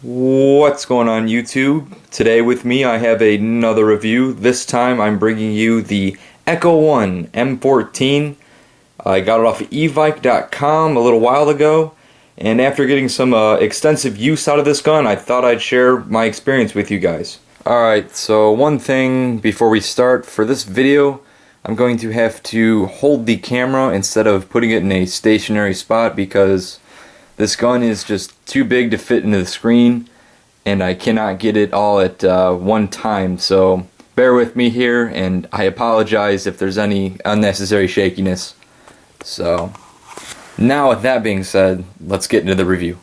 What's going on YouTube? Today with me I have another review. This time I'm bringing you the Echo One M14. I got it off of evike.com a little while ago, and after getting some extensive use out of this gun, I thought I'd share my experience with you guys. Alright, so one thing before we start, for this video I'm going to have to hold the camera instead of putting it in a stationary spot because this gun is just too big to fit into the screen, and I cannot get it all at one time, so bear with me here, and I apologize if there's any unnecessary shakiness. So, now with that being said, let's get into the review.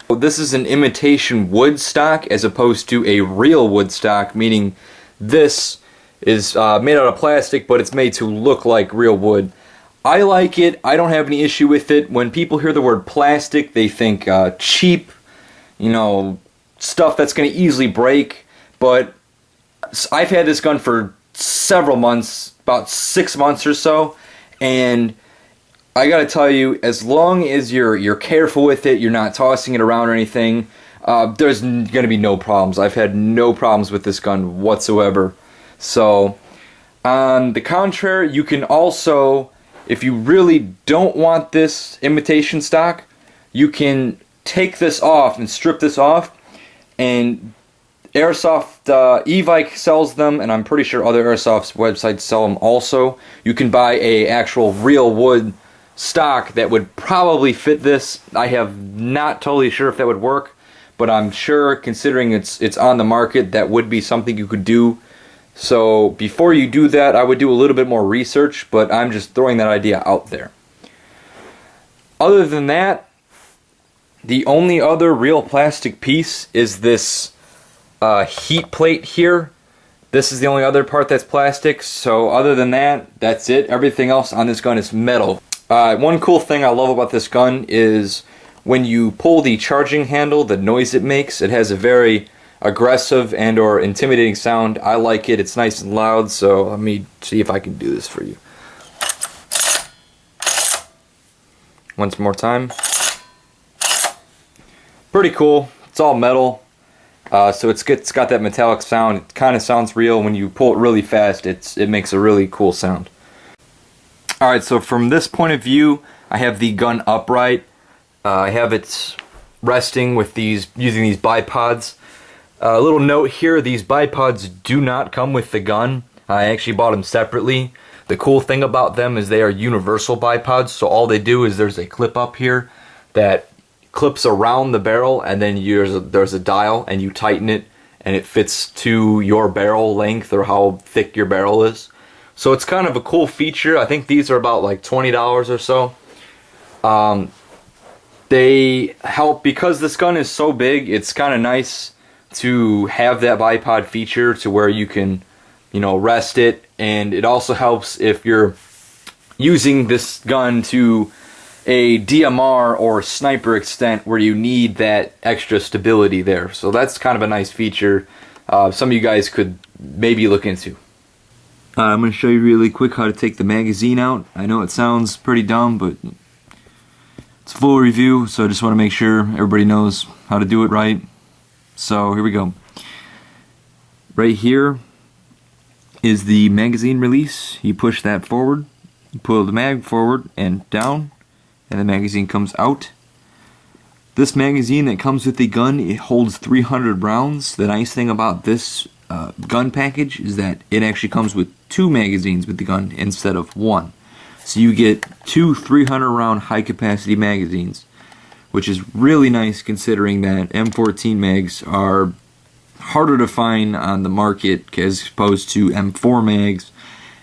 This is an imitation wood stock as opposed to a real wood stock, meaning this is made out of plastic, but it's made to look like real wood. I like it. I don't have any issue with it. When people hear the word plastic, they think cheap, stuff that's going to easily break. But I've had this gun for several months, about 6 months or so, and I gotta tell you, as long as you're careful with it, you're not tossing it around or anything, there's gonna be no problems. I've had no problems with this gun whatsoever. So, on the contrary, you can also, if you really don't want this imitation stock, you can take this off and strip this off, and Airsoft, Evike sells them, and I'm pretty sure other Airsoft websites sell them also. You can buy a actual real wood stock that would probably fit this. I have not totally sure if that would work, but I'm sure, considering it's on the market, that would be something you could do. So before you do that, I would do a little bit more research, but I'm just throwing that idea out there. Other than that, the only other real plastic piece is this heat plate here. This is the only other part that's plastic, so other than that, that's it. Everything else on this gun is metal. One cool thing I love about this gun is when you pull the charging handle, the noise it makes. It has a very aggressive and or intimidating sound. I like it. It's nice and loud, so let me see if I can do this for you. Once more time. Pretty cool. It's all metal. So it's got that metallic sound. It kind of sounds real. When you pull it really fast, it makes a really cool sound. Alright, so from this point of view, I have the gun upright. I have it resting with using these bipods. A little note here, these bipods do not come with the gun. I actually bought them separately. The cool thing about them is they are universal bipods, so all they do is there's a clip up here that clips around the barrel, and then there's a dial, and you tighten it, and it fits to your barrel length or how thick your barrel is. So it's kind of a cool feature. I think these are about like $20 or so. They help, because this gun is so big, it's kind of nice to have that bipod feature to where you can, rest it, and it also helps if you're using this gun to a DMR or sniper extent where you need that extra stability there. So that's kind of a nice feature some of you guys could maybe look into. I'm going to show you really quick how to take the magazine out. I know it sounds pretty dumb, but it's a full review, so I just want to make sure everybody knows how to do it right. So here we go. Right here is the magazine release. You push that forward, you pull the mag forward and down, and the magazine comes out. This magazine that comes with the gun, it holds 300 rounds. The nice thing about this gun package is that it actually comes with 2 magazines with the gun instead of 1. So you get 2 300 round high capacity magazines, which is really nice considering that M14 mags are harder to find on the market as opposed to M4 mags,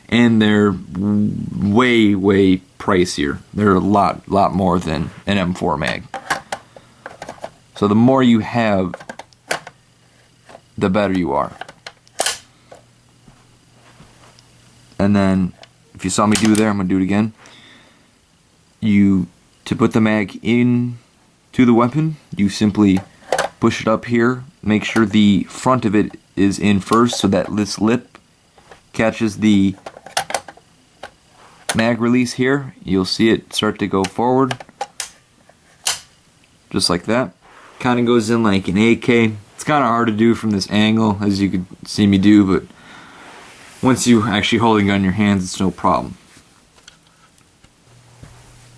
and they're way pricier. They're a lot more than an M4 mag. So the more you have, the better you are. And then, if you saw me do there, I'm going to do it again. To put the mag in to the weapon, you simply push it up here. Make sure the front of it is in first so that this lip catches the mag release here. You'll see it start to go forward, just like that. Kind of goes in like an AK. It's kind of hard to do from this angle, as you could see me do, but once you actually hold a gun in your hands, it's no problem.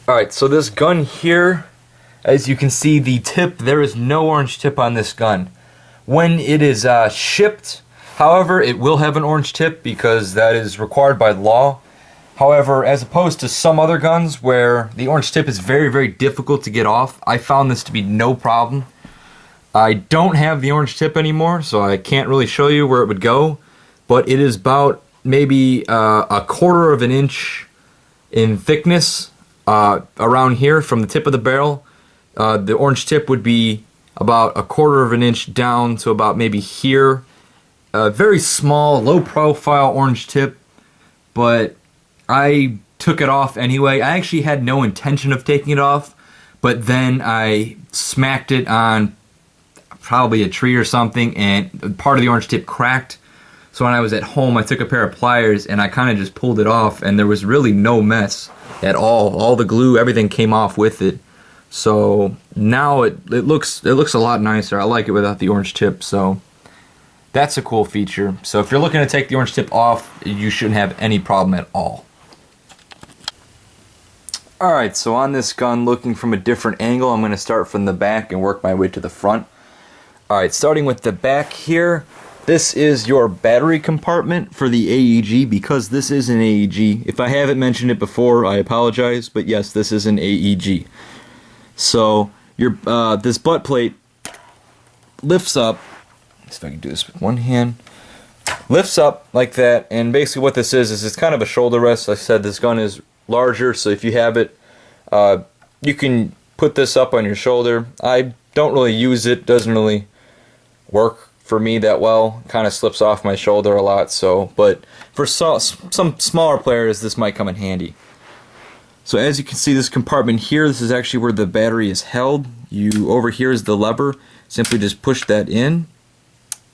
Alright, so this gun here, as you can see, the tip, there is no orange tip on this gun. When it is shipped, however, it will have an orange tip because that is required by law. However, as opposed to some other guns where the orange tip is very, very difficult to get off, I found this to be no problem. I don't have the orange tip anymore, so I can't really show you where it would go, but it is about maybe a quarter of an inch in thickness around here from the tip of the barrel. The orange tip would be about a quarter of an inch down to about maybe here. Very small, low profile orange tip, but I took it off anyway. I actually had no intention of taking it off, but then I smacked it on probably a tree or something, and part of the orange tip cracked. So when I was at home, I took a pair of pliers and I kind of just pulled it off, and there was really no mess at all. All the glue, everything came off with it. So now it looks a lot nicer. I like it without the orange tip, so that's a cool feature. So if you're looking to take the orange tip off, you shouldn't have any problem at all. Alright, so on this gun, looking from a different angle, I'm going to start from the back and work my way to the front. Alright, starting with the back here, this is your battery compartment for the AEG, because this is an AEG. If I haven't mentioned it before, I apologize, but yes, this is an AEG. So your this butt plate lifts up. Let's see if I can do this with one hand. Lifts up like that, and basically what this is it's kind of a shoulder rest. Like I said, this gun is larger, so if you have it, you can put this up on your shoulder. I don't really use it. Doesn't really work for me that well. Kind of slips off my shoulder a lot. So, but for some smaller players, this might come in handy. So as you can see, this compartment here, this is actually where the battery is held. Over here is the lever. Simply just push that in,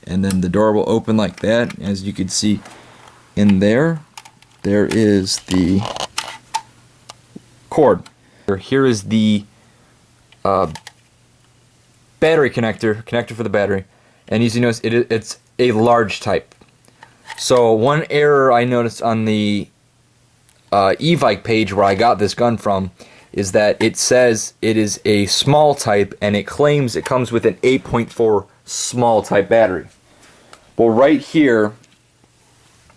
and then the door will open like that. As you can see in there, there is the cord. Here is the battery connector for the battery, and as you notice, it's a large type. So one error I noticed on the e-Vike page where I got this gun from is that it says it is a small type, and it claims it comes with an 8.4 small type battery. Well, right here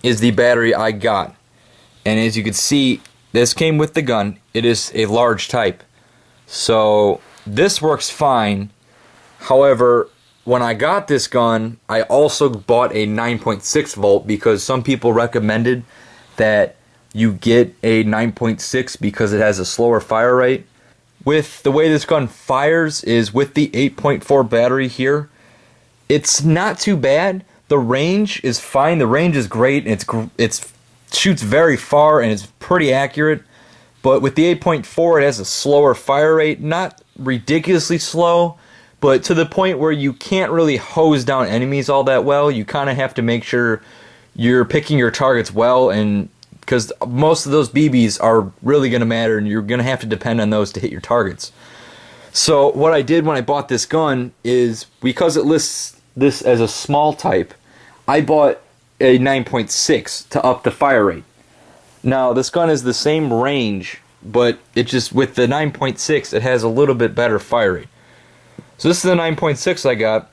is the battery I got, and as you can see, this came with the gun. It is a large type, so this works fine. However, when I got this gun, I also bought a 9.6 volt because some people recommended that you get a 9.6 because it has a slower fire rate. With the way this gun fires is with the 8.4 battery here, it's not too bad. The range is fine. The range is great. It's shoots very far and it's pretty accurate. But with the 8.4, it has a slower fire rate. Not ridiculously slow, but to the point where you can't really hose down enemies all that well. You kind of have to make sure you're picking your targets well, and because most of those BBs are really going to matter, and you're going to have to depend on those to hit your targets. So what I did when I bought this gun is, because it lists this as a small type, I bought a 9.6 to up the fire rate. Now this gun is the same range, but it just, with the 9.6, it has a little bit better fire rate. So this is the 9.6 I got,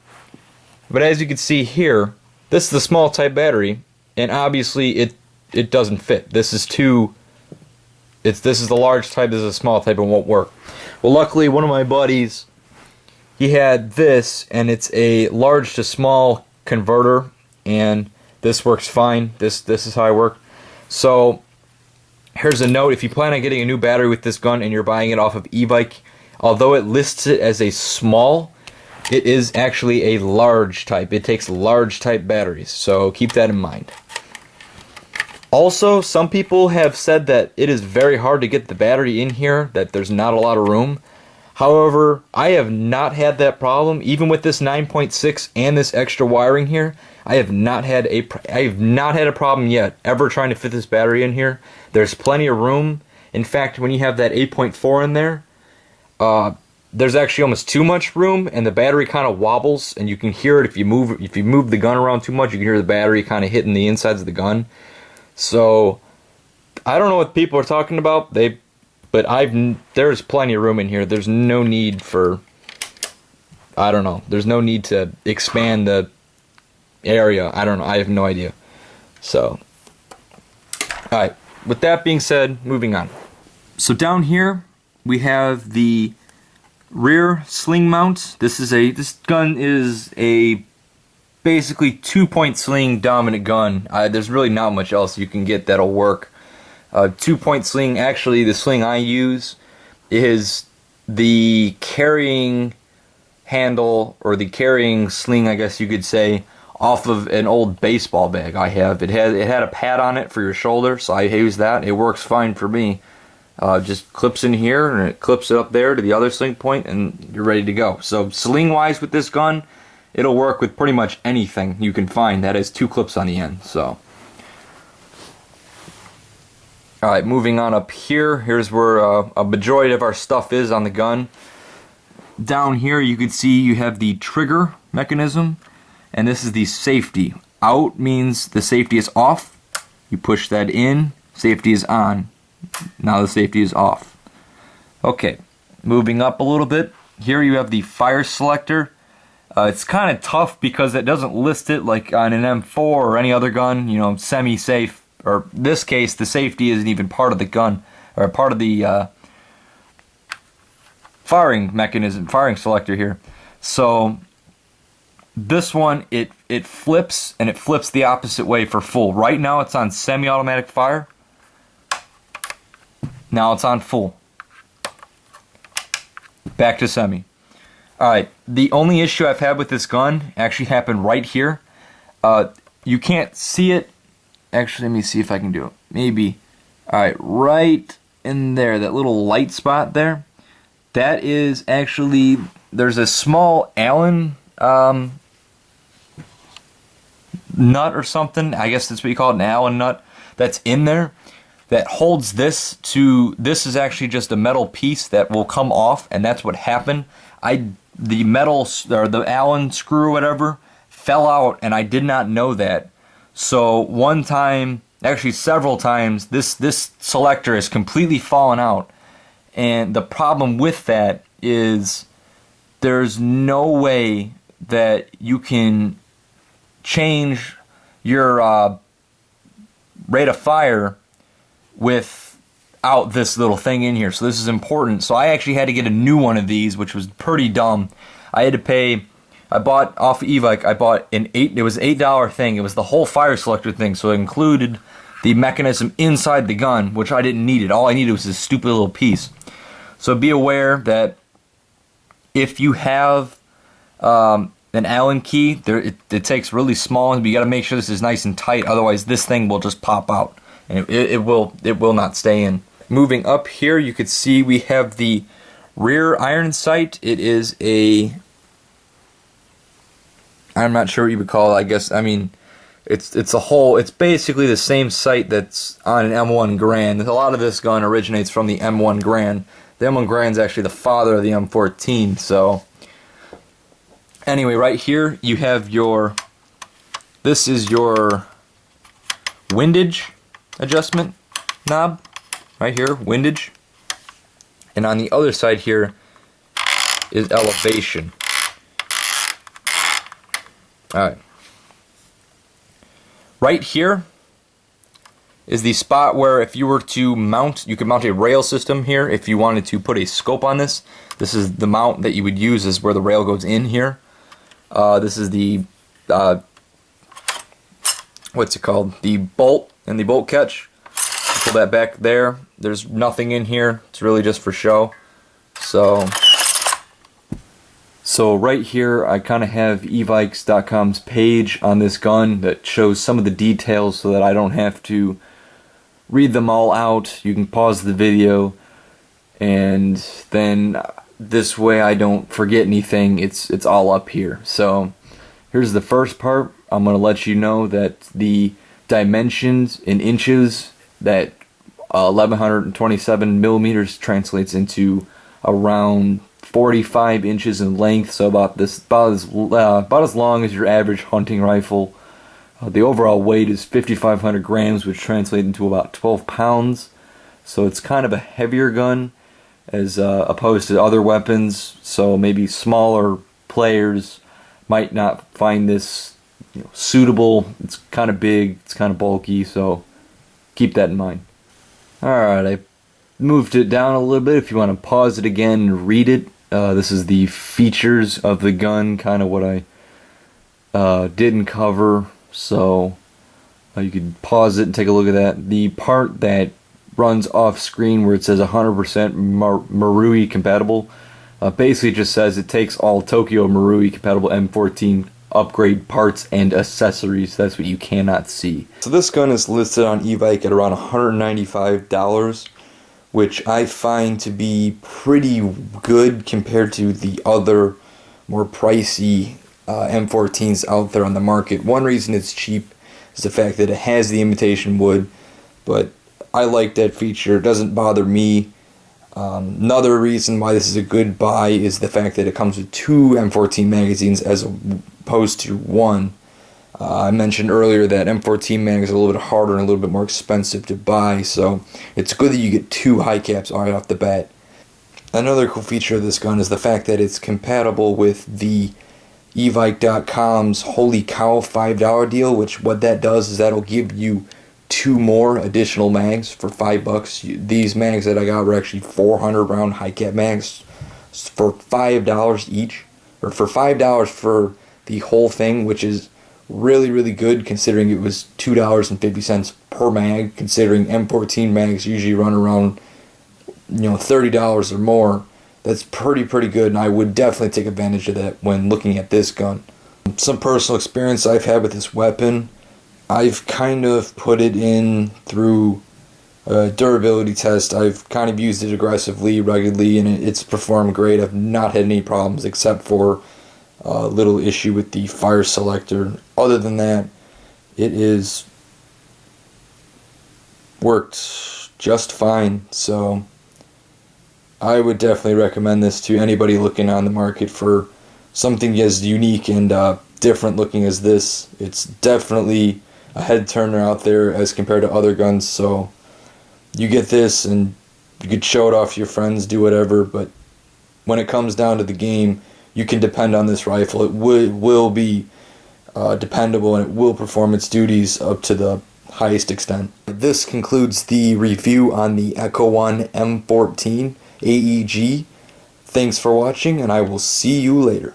but as you can see here, this is the small type battery, and obviously it doesn't fit. This is the large type, this is a small type, it won't work. Well, luckily one of my buddies, he had this, and it's a large to small converter, and this works fine. This is how I work. So here's a note: if you plan on getting a new battery with this gun and you're buying it off of e-Vike, although it lists it as a small, it is actually a large type. It takes large type batteries, so keep that in mind. Also, some people have said that it is very hard to get the battery in here, that there's not a lot of room. However, I have not had that problem. Even with this 9.6 and this extra wiring here, I have not had a problem yet ever trying to fit this battery in here. There's plenty of room. In fact, when you have that 8.4 in there, there's actually almost too much room, and the battery kind of wobbles, and you can hear it if you move the gun around too much. You can hear the battery kind of hitting the insides of the gun. So I don't know what people are talking about. There's plenty of room in here. There's no need for, I don't know. There's no need to expand the area. I don't know. I have no idea. So, all right. With that being said, moving on. So down here we have the rear sling mount. This gun is a basically 2-point sling dominant gun. There's really not much else you can get that'll work. 2-point sling. Actually, the sling I use is the carrying handle, or the carrying sling, I guess you could say, off of an old baseball bag I have. It had a pad on it for your shoulder, so I use that. It works fine for me. Just clips in here, and it clips it up there to the other sling point, and you're ready to go. So sling wise with this gun, it'll work with pretty much anything you can find that has 2 clips on the end. So, alright, moving on up here. Here's where a majority of our stuff is on the gun. Down here you can see you have the trigger mechanism, and this is the safety. Out means the safety is off. You push that in, safety is on. Now the safety is off. Okay, moving up a little bit. Here you have the fire selector. It's kind of tough because it doesn't list it like on an M4 or any other gun, you know, semi-safe. Or in this case, the safety isn't even part of the gun, or part of the firing mechanism, firing selector here. So this one, it flips, and it flips the opposite way for full. Right now it's on semi-automatic fire. Now it's on full. Back to semi. Alright, the only issue I've had with this gun actually happened right here. You can't see it. Actually, let me see if I can do it. Maybe. Alright, right in there, that little light spot there. That is actually, there's a small Allen nut or something. I guess that's what you call it, an Allen nut, that's in there, that holds this to, this is actually just a metal piece that will come off, and that's what happened. The metal, or the Allen screw or whatever, fell out, and I did not know that. So one time, actually several times, this selector has completely fallen out. And the problem with that is there's no way that you can change your rate of fire without this little thing in here. So this is important. So I actually had to get a new one of these, which was pretty dumb. I had to pay, I bought off of E-Vike, I bought it was an $8 thing. It was the whole fire selector thing, so it included the mechanism inside the gun, which I didn't need it. All I needed was this stupid little piece. So be aware that if you have an Allen key, it takes really small, and you got to make sure this is nice and tight. Otherwise, this thing will just pop out, and it will not stay in. Moving up here, you could see we have the rear iron sight. It is a, I'm not sure what you would call it. I guess, I mean, it's basically the same sight that's on an M1 Garand. A lot of this gun originates from the M1 Garand. The M1 Garand is actually the father of the M14. So anyway, right here you have your, this is your windage adjustment knob right here, windage, and on the other side here is elevation. Alright, right here is the spot where if you were to mount, you could mount a rail system here. If you wanted to put a scope on this, this is the mount that you would use, is where the rail goes in here. This is the what's it called, the bolt and the bolt catch. Pull that back there. There's nothing in here, it's really just for show. So right here I kind of have evikes.com's page on this gun that shows some of the details so that I don't have to read them all out. You can pause the video, and then this way I don't forget anything. It's all up here. So here's the first part. I'm going to let you know that the dimensions in inches, that 1127 millimeters translates into around 45 inches in length, so about as long as your average hunting rifle. The overall weight is 5,500 grams, which translates into about 12 pounds. So it's kind of a heavier gun as opposed to other weapons. So maybe smaller players might not find this suitable. It's kind of big, it's kind of bulky, so keep that in mind. Alright, I moved it down a little bit. If you want to pause it again and read it, this is the features of the gun, kind of what I didn't cover. So you could pause it and take a look at that. The part that runs off screen where it says 100% Marui compatible, basically just says it takes all Tokyo Marui compatible M14 upgrade parts and accessories. That's what you cannot see. So this gun is listed on eBike at around $195, which I find to be pretty good compared to the other more pricey M14s out there on the market. One reason it's cheap is the fact that it has the imitation wood, but I like that feature. It doesn't bother me. Another reason why this is a good buy is the fact that it comes with 2 M14 magazines as opposed to 1. I mentioned earlier that M14 mags are a little bit harder and a little bit more expensive to buy, so it's good that you get 2 high caps right off the bat. Another cool feature of this gun is the fact that it's compatible with the evike.com's Holy Cow $5 deal, which what that does is that'll give you 2 more additional mags for $5. These mags that I got were actually 400 round high cap mags for $5 each, or for $5 for the whole thing, which is really good considering it was $2.50 per mag, considering M14 mags usually run around $30 or more. That's pretty good, and I would definitely take advantage of that when looking at this gun. Some personal experience I've had with this weapon, I've kind of put it in through a durability test. I've kind of used it aggressively, ruggedly, and it's performed great. I've not had any problems except for a little issue with the fire selector. Other than that, it is worked just fine. So I would definitely recommend this to anybody looking on the market for something as unique and different looking as this. It's definitely a head turner out there as compared to other guns. So you get this and you could show it off to your friends, do whatever, but when it comes down to the game, you can depend on this rifle. It will be dependable, and it will perform its duties up to the highest extent. This concludes the review on the Echo One M14 AEG. Thanks for watching, and I will see you later.